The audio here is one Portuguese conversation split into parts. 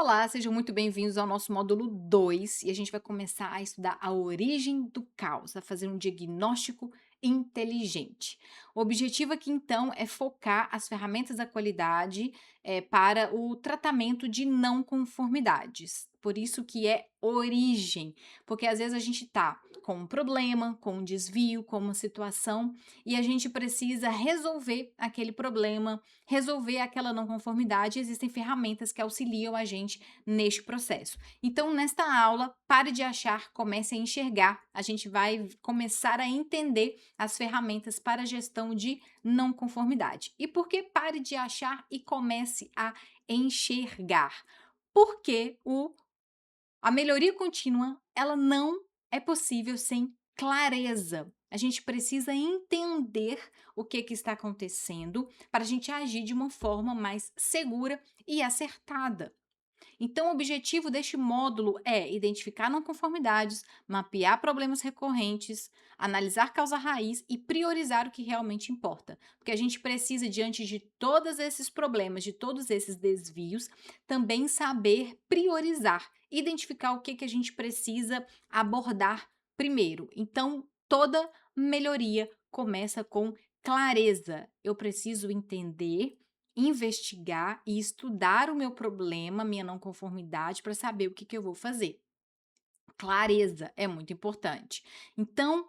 Olá, sejam muito bem-vindos ao nosso módulo 2 e a gente vai começar a estudar a origem do caos, a fazer um diagnóstico inteligente. O objetivo aqui, então, é focar as ferramentas da qualidade para o tratamento de não conformidades. Por isso que é origem, porque às vezes a gente está com um problema, com um desvio, com uma situação e a gente precisa resolver aquele problema, resolver aquela não conformidade. Existem ferramentas que auxiliam a gente neste processo. Então, nesta aula, pare de achar, comece a enxergar. A gente vai começar a entender as ferramentas para a gestão de não conformidade. E por que pare de achar e comece a enxergar? Porque a melhoria contínua, ela não é possível sem clareza. A gente precisa entender o que está acontecendo para a gente agir de uma forma mais segura e acertada. Então, o objetivo deste módulo é identificar não conformidades, mapear problemas recorrentes, analisar causa raiz e priorizar o que realmente importa. Porque a gente precisa, diante de todos esses problemas, de todos esses desvios, também saber priorizar, identificar o que a gente precisa abordar primeiro. Então, toda melhoria começa com clareza. Eu preciso entender, investigar e estudar o meu problema, minha não conformidade, para saber o que eu vou fazer. Clareza é muito importante. Então,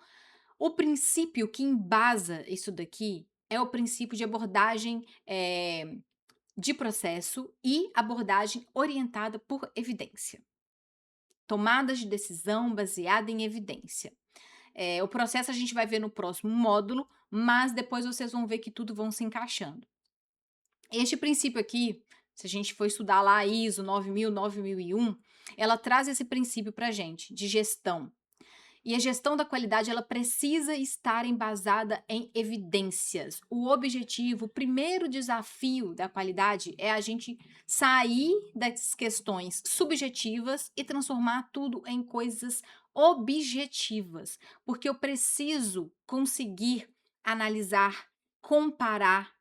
o princípio que embasa isso daqui é o princípio de abordagem de processo e abordagem orientada por evidência. Tomadas de decisão baseada em evidência. O processo a gente vai ver no próximo módulo, mas depois vocês vão ver que tudo vão se encaixando. Este princípio aqui, se a gente for estudar lá a ISO 9000, 9001, ela traz esse princípio para gente de gestão. E a gestão da qualidade, ela precisa estar embasada em evidências. O objetivo, o primeiro desafio da qualidade é a gente sair das questões subjetivas e transformar tudo em coisas objetivas, porque eu preciso conseguir analisar, comparar.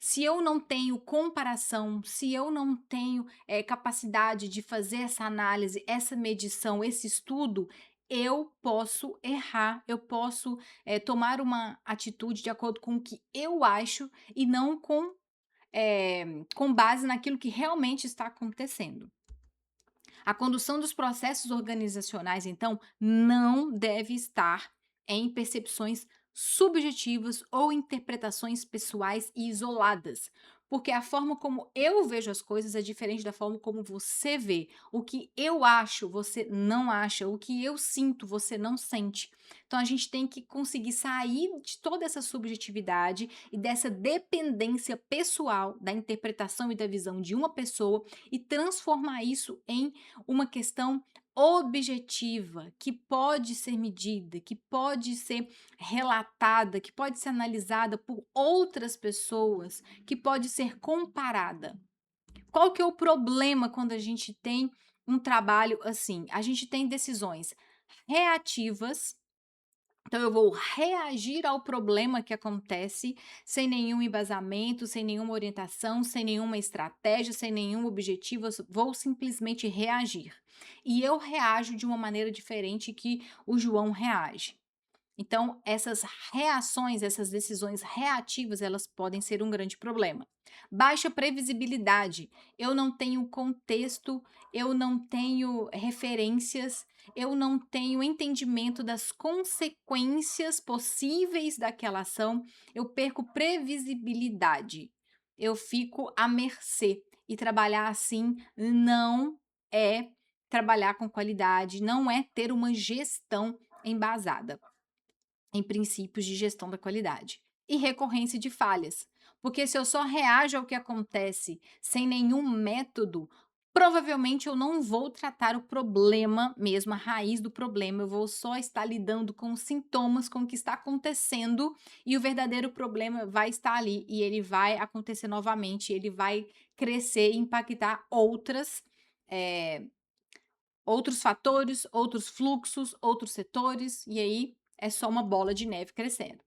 Se eu não tenho comparação, se eu não tenho capacidade de fazer essa análise, essa medição, esse estudo, eu posso errar, eu posso tomar uma atitude de acordo com o que eu acho e não com base naquilo que realmente está acontecendo. A condução dos processos organizacionais, então, não deve estar em percepções subjetivas ou interpretações pessoais e isoladas, porque a forma como eu vejo as coisas é diferente da forma como você vê. O que eu acho, você não acha, o que eu sinto, você não sente. Então a gente tem que conseguir sair de toda essa subjetividade e dessa dependência pessoal da interpretação e da visão de uma pessoa e transformar isso em uma questão objetiva, que pode ser medida, que pode ser relatada, que pode ser analisada por outras pessoas, que pode ser comparada. Qual que é o problema quando a gente tem um trabalho assim? A gente tem decisões reativas, então eu vou reagir ao problema que acontece sem nenhum embasamento, sem nenhuma orientação, sem nenhuma estratégia, sem nenhum objetivo, vou simplesmente reagir. E eu reajo de uma maneira diferente que o João reage. Então, essas reações, essas decisões reativas, elas podem ser um grande problema. Baixa previsibilidade. Eu não tenho contexto, eu não tenho referências, eu não tenho entendimento das consequências possíveis daquela ação, eu perco previsibilidade. Eu fico à mercê. E trabalhar assim não é trabalhar com qualidade, não é ter uma gestão embasada em princípios de gestão da qualidade. E recorrência de falhas, porque se eu só reajo ao que acontece sem nenhum método, provavelmente eu não vou tratar o problema mesmo, a raiz do problema, eu vou só estar lidando com os sintomas, com o que está acontecendo, e o verdadeiro problema vai estar ali, e ele vai acontecer novamente, ele vai crescer e impactar eh, outros fatores, outros fluxos, outros setores, e aí é só uma bola de neve crescendo.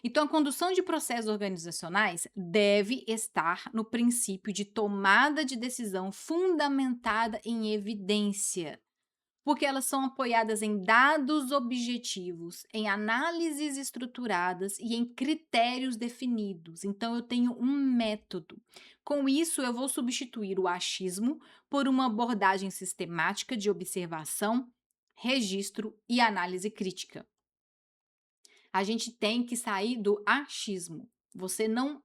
Então, a condução de processos organizacionais deve estar no princípio de tomada de decisão fundamentada em evidência, porque elas são apoiadas em dados objetivos, em análises estruturadas e em critérios definidos. Então, eu tenho um método. Com isso, eu vou substituir o achismo por uma abordagem sistemática de observação, registro e análise crítica. A gente tem que sair do achismo. Você não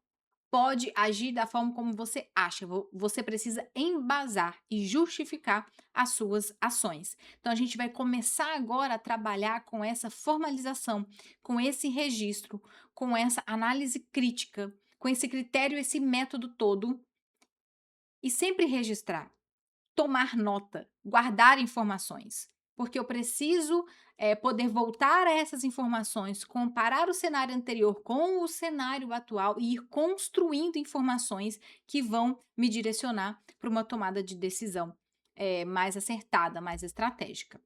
pode agir da forma como você acha. Você precisa embasar e justificar as suas ações. Então, a gente vai começar agora a trabalhar com essa formalização, com esse registro, com essa análise crítica, com esse critério, esse método todo, e sempre registrar. Tomar nota, guardar informações, porque eu preciso, poder voltar a essas informações, comparar o cenário anterior com o cenário atual e ir construindo informações que vão me direcionar para uma tomada de decisão, mais acertada, mais estratégica.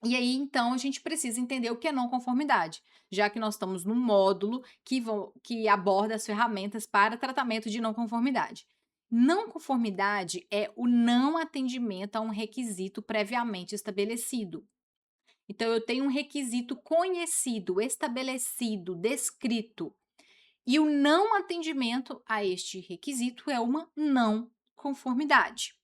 E aí, então, a gente precisa entender o que é não conformidade, já que nós estamos num módulo que aborda as ferramentas para tratamento de não conformidade. Não conformidade é o não atendimento a um requisito previamente estabelecido. Então, eu tenho um requisito conhecido, estabelecido, descrito, e o não atendimento a este requisito é uma não conformidade.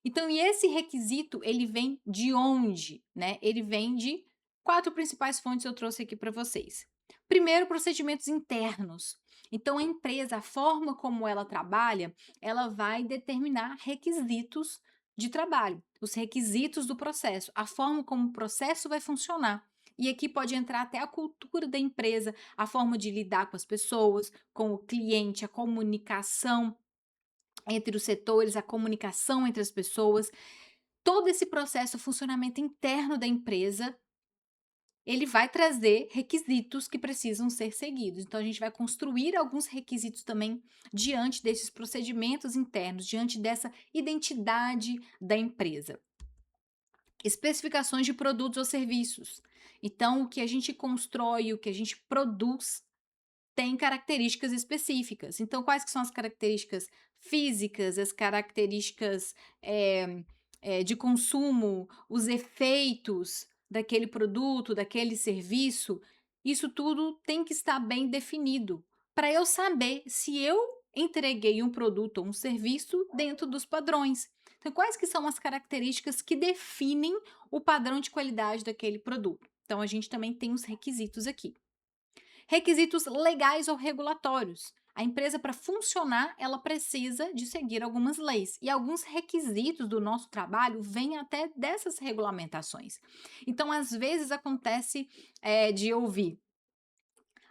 Então, e esse requisito, ele vem de onde, né? Ele vem de 4 principais fontes eu trouxe aqui para vocês. Primeiro, procedimentos internos. Então, a empresa, a forma como ela trabalha, ela vai determinar requisitos de trabalho, os requisitos do processo, a forma como o processo vai funcionar. E aqui pode entrar até a cultura da empresa, a forma de lidar com as pessoas, com o cliente, a comunicação entre os setores, a comunicação entre as pessoas, todo esse processo, o funcionamento interno da empresa, ele vai trazer requisitos que precisam ser seguidos. Então, a gente vai construir alguns requisitos também diante desses procedimentos internos, diante dessa identidade da empresa. Especificações de produtos ou serviços. Então, o que a gente constrói, o que a gente produz tem características específicas. Então, quais que são as características físicas, as características, de consumo, os efeitos daquele produto, daquele serviço, isso tudo tem que estar bem definido, para eu saber se eu entreguei um produto ou um serviço dentro dos padrões. Então, quais que são as características que definem o padrão de qualidade daquele produto? Então, a gente também tem os requisitos aqui. Requisitos legais ou regulatórios. A empresa, para funcionar, ela precisa de seguir algumas leis e alguns requisitos do nosso trabalho vêm até dessas regulamentações. Então, às vezes acontece de ouvir: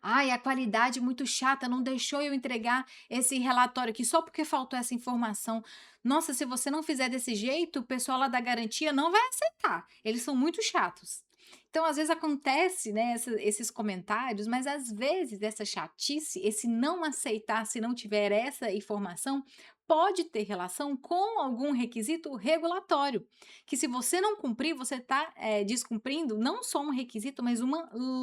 ai, a qualidade muito chata, não deixou eu entregar esse relatório aqui só porque faltou essa informação. Nossa, se você não fizer desse jeito, o pessoal lá da garantia não vai aceitar. Eles são muito chatos. Então, às vezes acontece, né, esses comentários, mas às vezes essa chatice, esse não aceitar se não tiver essa informação, pode ter relação com algum requisito regulatório, que se você não cumprir, você está descumprindo não só um requisito, mas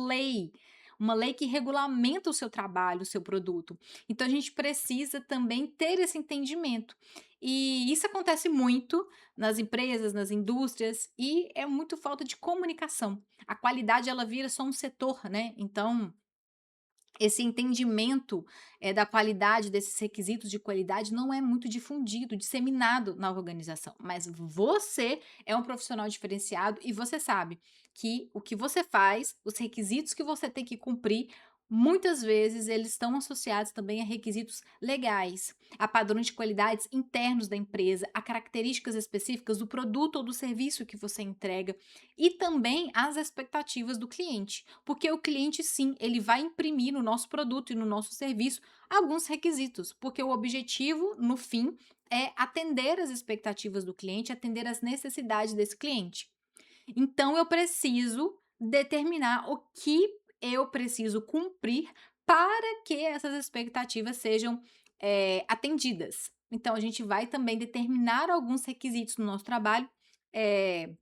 lei uma lei que regulamenta o seu trabalho, o seu produto. Então a gente precisa também ter esse entendimento. E isso acontece muito nas empresas, nas indústrias, e é muito falta de comunicação. A qualidade ela vira só um setor, né? Então esse entendimento, da qualidade, desses requisitos de qualidade não é muito difundido, disseminado na organização, mas você é um profissional diferenciado e você sabe que o que você faz, os requisitos que você tem que cumprir, muitas vezes eles estão associados também a requisitos legais, a padrões de qualidades internos da empresa, a características específicas do produto ou do serviço que você entrega e também as expectativas do cliente, porque o cliente sim, ele vai imprimir no nosso produto e no nosso serviço alguns requisitos, porque o objetivo, no fim, é atender as expectativas do cliente, atender as necessidades desse cliente. Então eu preciso determinar o que eu preciso cumprir para que essas expectativas sejam, atendidas. Então a gente vai também determinar alguns requisitos no nosso trabalho, eh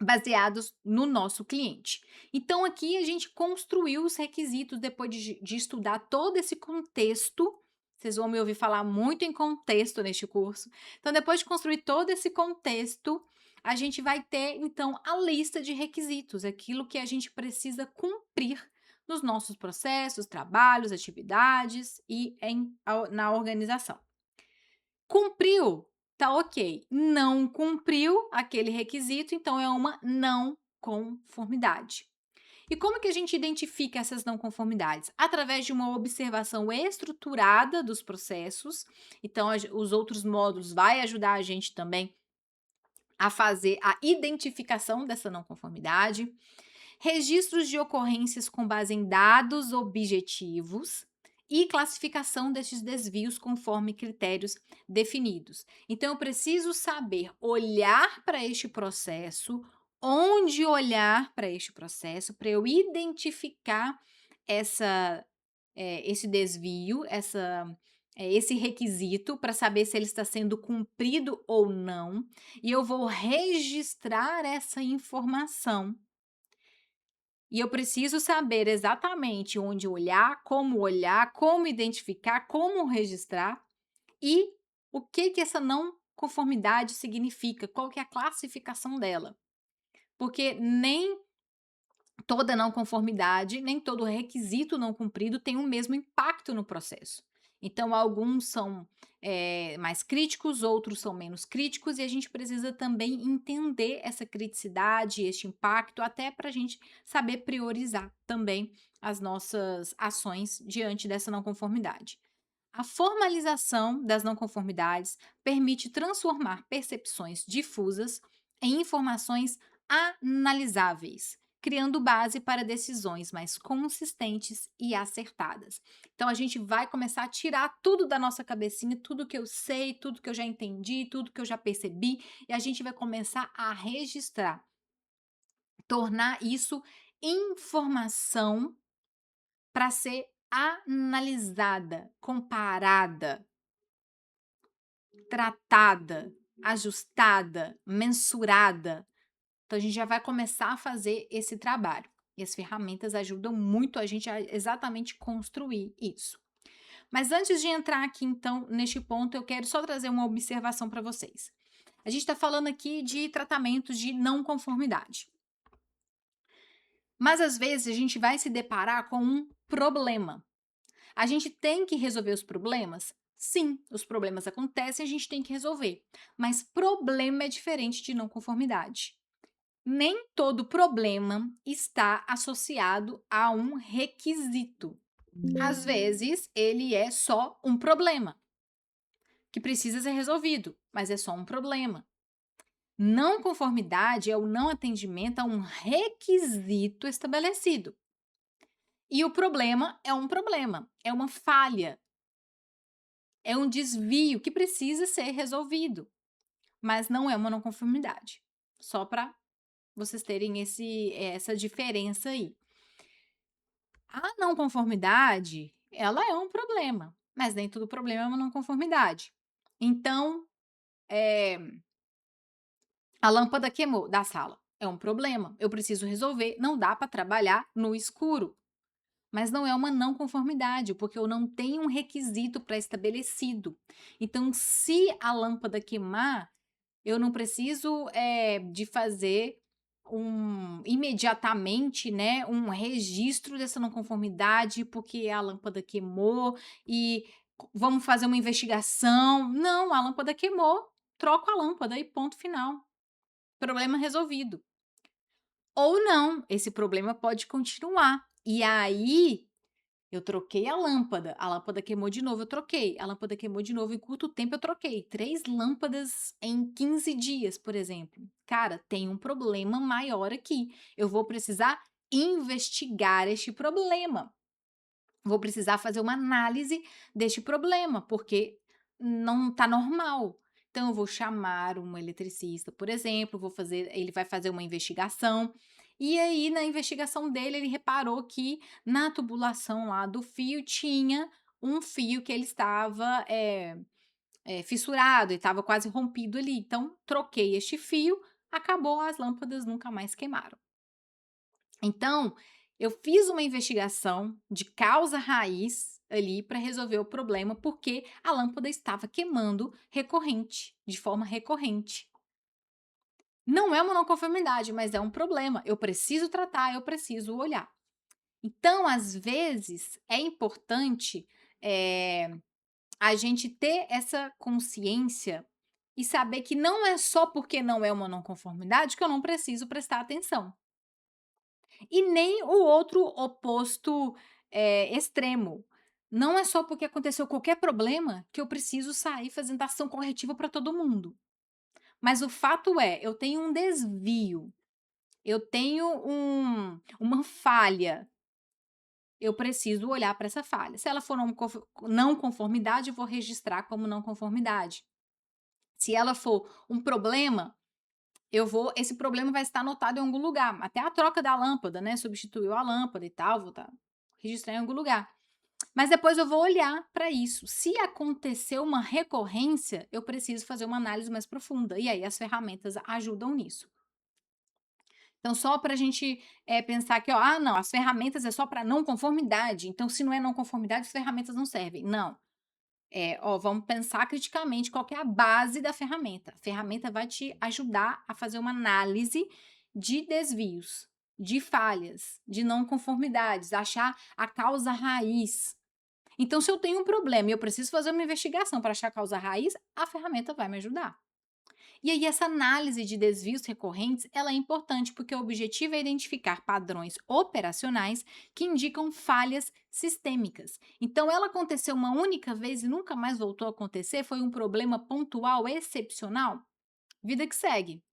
baseados no nosso cliente. Então, aqui a gente construiu os requisitos depois de estudar todo esse contexto. Vocês vão me ouvir falar muito em contexto neste curso. Então, depois de construir todo esse contexto, a gente vai ter então a lista de requisitos, aquilo que a gente precisa cumprir nos nossos processos, trabalhos, atividades e na organização. Cumpriu, tá ok. Não cumpriu aquele requisito, então é uma não conformidade. E como que a gente identifica essas não conformidades? Através de uma observação estruturada dos processos. Então, os outros módulos vai ajudar a gente também a fazer a identificação dessa não conformidade, registros de ocorrências com base em dados objetivos e classificação desses desvios conforme critérios definidos. Então, eu preciso saber olhar para este processo, onde olhar para este processo, para eu identificar essa, esse desvio, esse requisito, para saber se ele está sendo cumprido ou não, e eu vou registrar essa informação e eu preciso saber exatamente onde olhar, como identificar, como registrar e o que que essa não conformidade significa, qual que é a classificação dela. Porque nem toda não conformidade, nem todo requisito não cumprido tem o mesmo impacto no processo. Então, alguns são mais críticos, outros são menos críticos, e a gente precisa também entender essa criticidade, este impacto, até para a gente saber priorizar também as nossas ações diante dessa não conformidade. A formalização das não conformidades permite transformar percepções difusas em informações analisáveis, criando base para decisões mais consistentes e acertadas. Então, a gente vai começar a tirar tudo da nossa cabecinha, tudo que eu sei, tudo que eu já entendi, tudo que eu já percebi, e a gente vai começar a registrar, tornar isso informação para ser analisada, comparada, tratada, ajustada, mensurada. Então a gente já vai começar a fazer esse trabalho. E as ferramentas ajudam muito a gente a exatamente construir isso. Mas antes de entrar aqui, então, neste ponto, eu quero só trazer uma observação para vocês. A gente está falando aqui de tratamentos de não conformidade. Mas às vezes a gente vai se deparar com um problema. A gente tem que resolver os problemas? Sim, os problemas acontecem, a gente tem que resolver. Mas problema é diferente de não conformidade. Nem todo problema está associado a um requisito. Às vezes, ele é só um problema que precisa ser resolvido, mas é só um problema. Não conformidade é o não atendimento a um requisito estabelecido. E o problema, é uma falha, é um desvio que precisa ser resolvido, mas não é uma não conformidade. Só para vocês terem essa diferença aí. A não conformidade, ela é um problema, mas nem todo problema é uma não conformidade. Então, eh, a lâmpada queimou da sala, é um problema, eu preciso resolver, não dá para trabalhar no escuro. Mas não é uma não conformidade, porque eu não tenho um requisito pré-estabelecido. Então, se a lâmpada queimar, eu não preciso, de fazer imediatamente, né, um registro dessa não conformidade, porque a lâmpada queimou e vamos fazer uma investigação. Não, a lâmpada queimou, troco a lâmpada e ponto final. Problema resolvido. Ou não, esse problema pode continuar. E aí eu troquei a lâmpada queimou de novo, eu troquei, a lâmpada queimou de novo, em curto tempo eu troquei 3 lâmpadas em 15 dias, por exemplo. Cara, tem um problema maior aqui, eu vou precisar investigar este problema, vou precisar fazer uma análise deste problema, porque não está normal. Então eu vou chamar um eletricista, por exemplo, ele vai fazer uma investigação, e aí na investigação dele ele reparou que na tubulação lá do fio tinha um fio que ele estava, fissurado e estava quase rompido ali. Então troquei este fio, acabou, as lâmpadas nunca mais queimaram. Então, eu fiz uma investigação de causa raiz ali para resolver o problema, porque a lâmpada estava queimando recorrente, de forma recorrente. Não é uma não conformidade, mas é um problema. Eu preciso tratar, eu preciso olhar. Então, às vezes, é importante, eh, a gente ter essa consciência e saber que não é só porque não é uma não conformidade que eu não preciso prestar atenção. E nem o outro oposto, extremo. Não é só porque aconteceu qualquer problema que eu preciso sair fazendo ação corretiva para todo mundo. Mas o fato é, eu tenho um desvio, eu tenho uma falha, eu preciso olhar para essa falha. Se ela for não conformidade, eu vou registrar como não conformidade. Se ela for um problema, esse problema vai estar anotado em algum lugar, até a troca da lâmpada, né, substituiu a lâmpada e tal, vou registrar em algum lugar. Mas depois eu vou olhar para isso. Se acontecer uma recorrência, eu preciso fazer uma análise mais profunda, e aí as ferramentas ajudam nisso. Então só para a gente, pensar que, ó: "Ah não, as ferramentas é só para não conformidade, então se não é não conformidade, as ferramentas não servem". Não. Ó, vamos pensar criticamente qual que é a base da ferramenta. A ferramenta vai te ajudar a fazer uma análise de desvios, de falhas, de não conformidades, achar a causa raiz. Então, se eu tenho um problema e eu preciso fazer uma investigação para achar a causa raiz, a ferramenta vai me ajudar. E aí essa análise de desvios recorrentes, ela é importante porque o objetivo é identificar padrões operacionais que indicam falhas sistêmicas. Então ela aconteceu uma única vez e nunca mais voltou a acontecer, foi um problema pontual, excepcional? Vida que segue.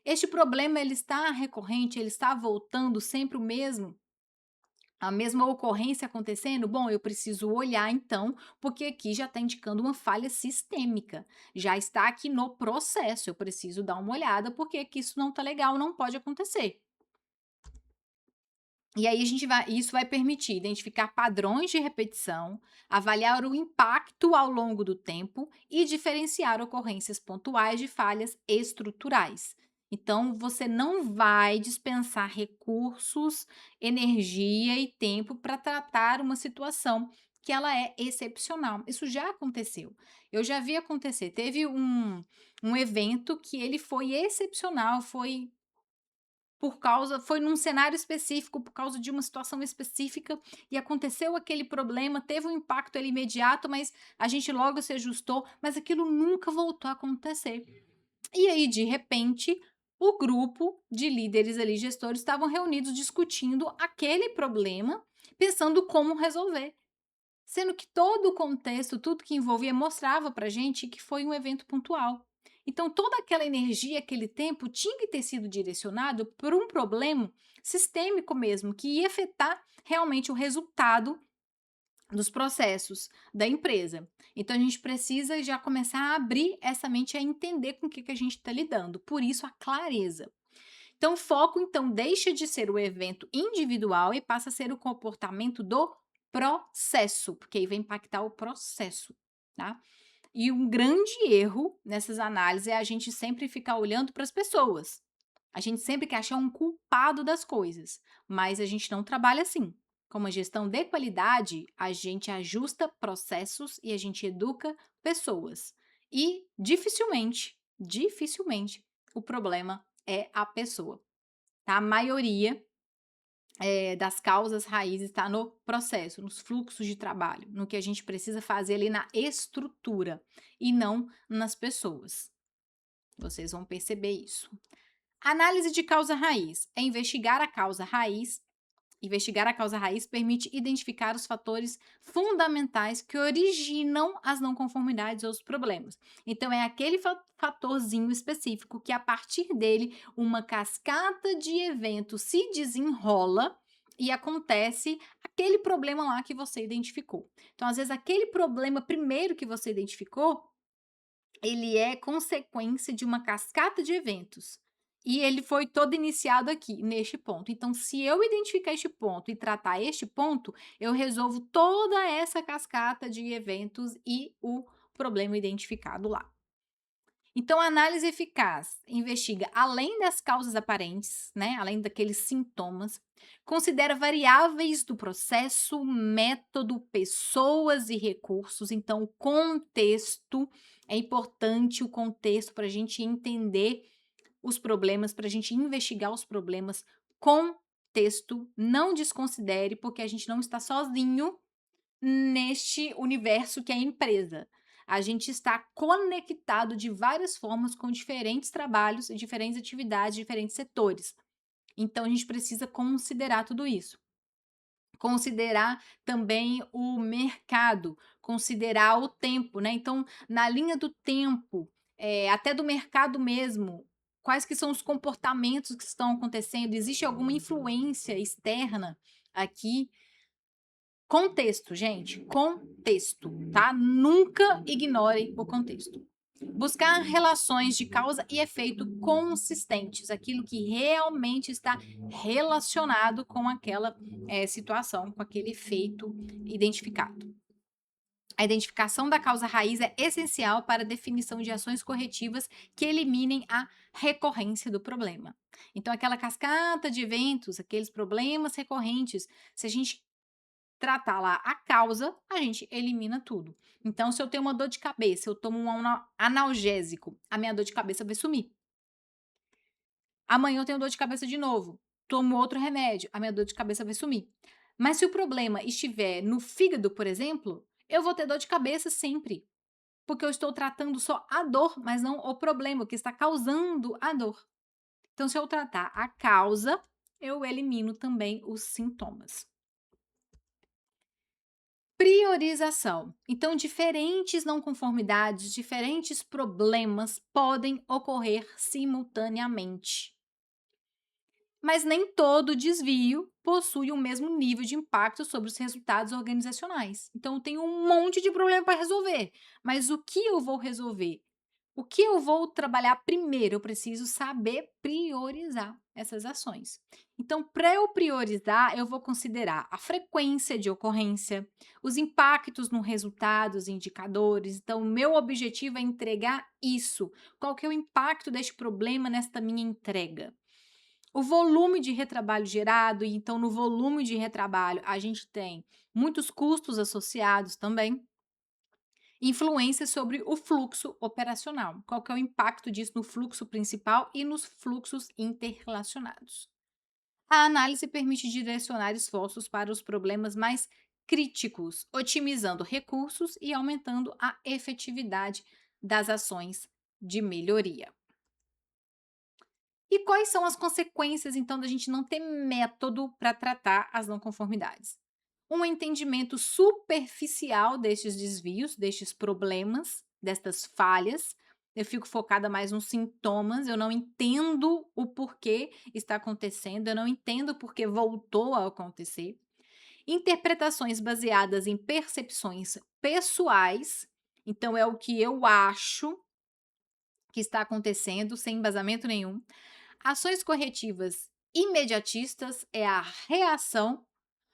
Este problema ele está recorrente, ele está voltando sempre o mesmo? A mesma ocorrência acontecendo? Bom, eu preciso olhar então, porque aqui já está indicando uma falha sistêmica. Já está aqui no processo. Eu preciso dar uma olhada, porque aqui isso não está legal, não pode acontecer. E aí isso vai permitir identificar padrões de repetição, avaliar o impacto ao longo do tempo e diferenciar ocorrências pontuais de falhas estruturais. Então, você não vai dispensar recursos, energia e tempo para tratar uma situação que ela é excepcional. Isso já aconteceu. Eu já vi acontecer. Teve um evento que ele foi excepcional, foi num cenário específico, por causa de uma situação específica, e aconteceu aquele problema, teve um impacto ali imediato, mas a gente logo se ajustou, mas aquilo nunca voltou a acontecer. E aí, de repente, o grupo de líderes ali, gestores, estavam reunidos discutindo aquele problema, pensando como resolver. Sendo que todo o contexto, tudo que envolvia, mostrava pra gente que foi um evento pontual. Então, toda aquela energia, aquele tempo, tinha que ter sido direcionado por um problema sistêmico mesmo, que ia afetar realmente o resultado dos processos da empresa. Então, a gente precisa já começar a abrir essa mente, a entender com o que a gente está lidando. Por isso, a clareza. Então, o foco então deixa de ser o evento individual e passa a ser o comportamento do processo, porque aí vai impactar o processo, tá? E um grande erro nessas análises é a gente sempre ficar olhando para as pessoas. A gente sempre quer achar um culpado das coisas, mas a gente não trabalha assim. Com uma gestão de qualidade, a gente ajusta processos e a gente educa pessoas. E dificilmente, o problema é a pessoa. Tá? A maioria das causas raízes está no processo, nos fluxos de trabalho, no que a gente precisa fazer ali na estrutura e não nas pessoas. Vocês vão perceber isso. Análise de causa raiz é investigar a causa raiz. Investigar a causa raiz permite identificar os fatores fundamentais que originam as não conformidades ou os problemas. Então, é aquele fatorzinho específico que, a partir dele, uma cascata de eventos se desenrola e acontece aquele problema lá que você identificou. Então, às vezes, aquele problema primeiro que você identificou ele é consequência de uma cascata de eventos. E ele foi todo iniciado aqui, neste ponto. Então, se eu identificar este ponto e tratar este ponto, eu resolvo toda essa cascata de eventos e o problema identificado lá. Então, a análise eficaz investiga além das causas aparentes, né, além daqueles sintomas, considera variáveis do processo, método, pessoas e recursos. Então, o contexto é importante, o contexto para a gente entender os problemas, para a gente investigar os problemas. Contexto, não desconsidere, porque a gente não está sozinho neste universo que é a empresa. A gente está conectado de várias formas com diferentes trabalhos, diferentes atividades, diferentes setores. Então a gente precisa considerar tudo isso. Considerar também o mercado, considerar o tempo, né. Então, na linha do tempo, até do mercado mesmo, quais que são os comportamentos que estão acontecendo, existe alguma influência externa aqui. Contexto, gente, contexto, tá? Nunca ignorem o contexto. Buscar relações de causa e efeito consistentes, aquilo que realmente está relacionado com aquela situação, com aquele efeito identificado. A identificação da causa raiz é essencial para a definição de ações corretivas que eliminem a recorrência do problema. Então, aquela cascata de eventos, aqueles problemas recorrentes, se a gente tratar lá a causa, a gente elimina tudo. Então, se eu tenho uma dor de cabeça, eu tomo um analgésico, a minha dor de cabeça vai sumir. Amanhã eu tenho dor de cabeça de novo, tomo outro remédio, a minha dor de cabeça vai sumir. Mas se o problema estiver no fígado, por exemplo, eu vou ter dor de cabeça sempre, porque eu estou tratando só a dor, mas não o problema, o que está causando a dor. Então, se eu tratar a causa, eu elimino também os sintomas. Priorização. Então, diferentes não conformidades, diferentes problemas podem ocorrer simultaneamente. Mas nem todo desvio possui o mesmo nível de impacto sobre os resultados organizacionais. Então, eu tenho um monte de problema para resolver, mas o que eu vou resolver? O que eu vou trabalhar primeiro? Eu preciso saber priorizar essas ações. Então, para eu priorizar, eu vou considerar a frequência de ocorrência, os impactos no resultado, os indicadores. Então, o meu objetivo é entregar isso. Qual que é o impacto deste problema nesta minha entrega? O volume de retrabalho gerado, e então no volume de retrabalho a gente tem muitos custos associados também. Influência sobre o fluxo operacional. Qual que é o impacto disso no fluxo principal e nos fluxos interrelacionados? A análise permite direcionar esforços para os problemas mais críticos, otimizando recursos e aumentando a efetividade das ações de melhoria. E quais são as consequências, então, da gente não ter método para tratar as não conformidades? Um entendimento superficial destes desvios, destes problemas, destas falhas. Eu fico focada mais nos sintomas, eu não entendo o porquê está acontecendo, eu não entendo o porquê voltou a acontecer. Interpretações baseadas em percepções pessoais, então é o que eu acho que está acontecendo, sem embasamento nenhum. Ações corretivas imediatistas é a reação.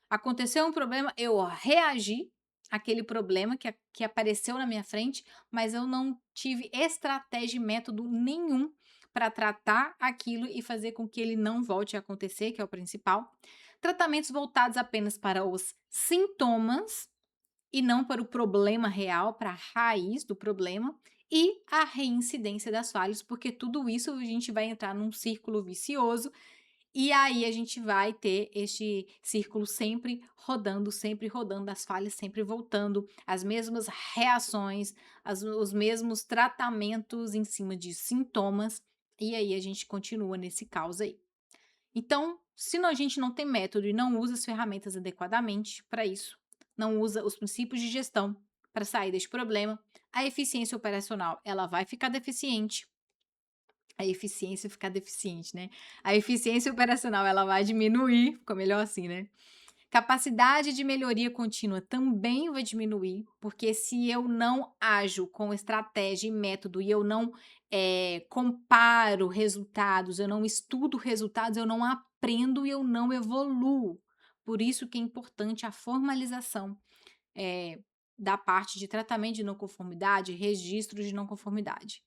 Aconteceu um problema, eu reagi àquele problema que apareceu na minha frente, mas eu não tive estratégia e método nenhum para tratar aquilo e fazer com que ele não volte a acontecer, que é o principal. Tratamentos voltados apenas para os sintomas e não para o problema real, para a raiz do problema, e a reincidência das falhas, porque tudo isso a gente vai entrar num círculo vicioso e aí a gente vai ter este círculo sempre rodando, as falhas sempre voltando, as mesmas reações, os mesmos tratamentos em cima de sintomas, e aí a gente continua nesse caos aí. Então, se a gente não tem método e não usa as ferramentas adequadamente para isso, não usa os princípios de gestão para sair deste problema, a eficiência operacional ela vai ficar deficiente, a eficiência ficar deficiente, né? A eficiência operacional ela vai diminuir, ficou melhor assim, né? Capacidade de melhoria contínua também vai diminuir, porque se eu não ajo com estratégia e método e eu não comparo resultados, eu não estudo resultados, eu não aprendo e eu não evoluo. Por isso que é importante a formalização da parte de tratamento de não conformidade, registro de não conformidade.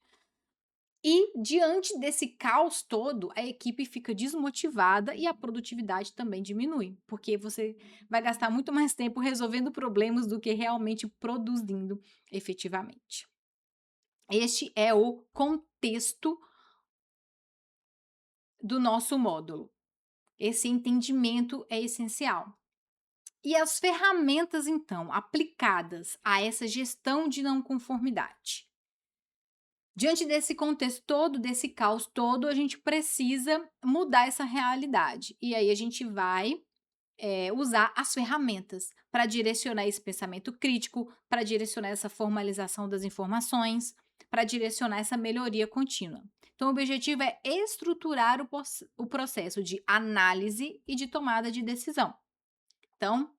E diante desse caos todo, a equipe fica desmotivada e a produtividade também diminui, porque você vai gastar muito mais tempo resolvendo problemas do que realmente produzindo efetivamente. Este é o contexto do nosso módulo. Esse entendimento é essencial. E as ferramentas, então, aplicadas a essa gestão de não conformidade? Diante desse contexto todo, desse caos todo, a gente precisa mudar essa realidade. E aí a gente vai usar as ferramentas para direcionar esse pensamento crítico, para direcionar essa formalização das informações, para direcionar essa melhoria contínua. Então, o objetivo é estruturar o processo de análise e de tomada de decisão. Então,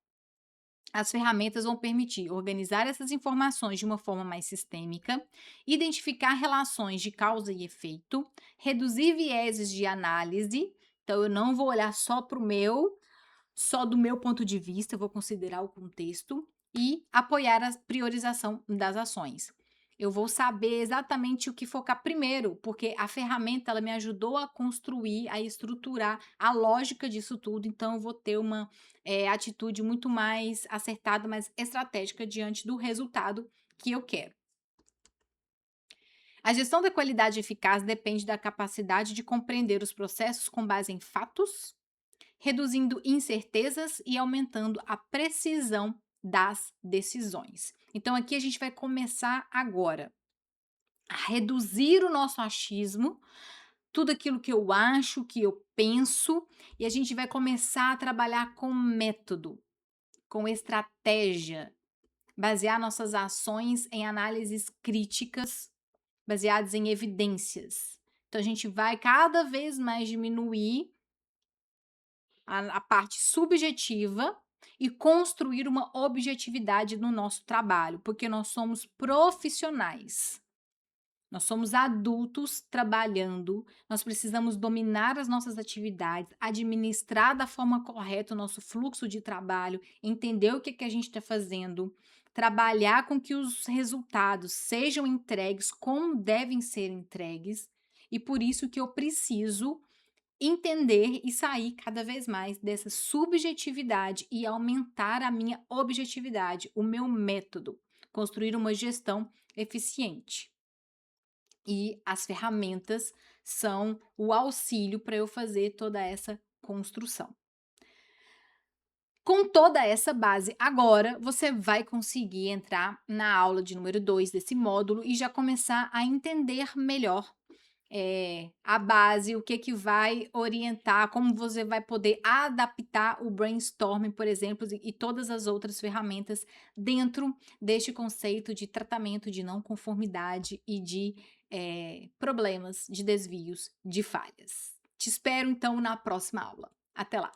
as ferramentas vão permitir organizar essas informações de uma forma mais sistêmica, identificar relações de causa e efeito, reduzir vieses de análise. Então, eu não vou olhar só do meu ponto de vista, eu vou considerar o contexto e apoiar a priorização das ações. Eu vou saber exatamente o que focar primeiro, porque a ferramenta ela me ajudou a construir, a estruturar a lógica disso tudo, então eu vou ter uma atitude muito mais acertada, mais estratégica diante do resultado que eu quero. A gestão da qualidade eficaz depende da capacidade de compreender os processos com base em fatos, reduzindo incertezas e aumentando a precisão das decisões. Então, aqui a gente vai começar agora a reduzir o nosso achismo, tudo aquilo que eu acho, que eu penso, e a gente vai começar a trabalhar com método, com estratégia, basear nossas ações em análises críticas, baseadas em evidências. Então, a gente vai cada vez mais diminuir a parte subjetiva e construir uma objetividade no nosso trabalho, porque nós somos profissionais. Nós somos adultos trabalhando, nós precisamos dominar as nossas atividades, administrar da forma correta o nosso fluxo de trabalho, entender o que, que a gente está fazendo, trabalhar com que os resultados sejam entregues como devem ser entregues, e por isso que eu preciso entender e sair cada vez mais dessa subjetividade e aumentar a minha objetividade, o meu método, construir uma gestão eficiente. E as ferramentas são o auxílio para eu fazer toda essa construção. Com toda essa base, agora você vai conseguir entrar na aula de número 2 desse módulo e já começar a entender melhor a base, o que que vai orientar, como você vai poder adaptar o brainstorming, por exemplo, e todas as outras ferramentas dentro deste conceito de tratamento de não conformidade e de problemas, de desvios, de falhas. Te espero então na próxima aula. Até lá!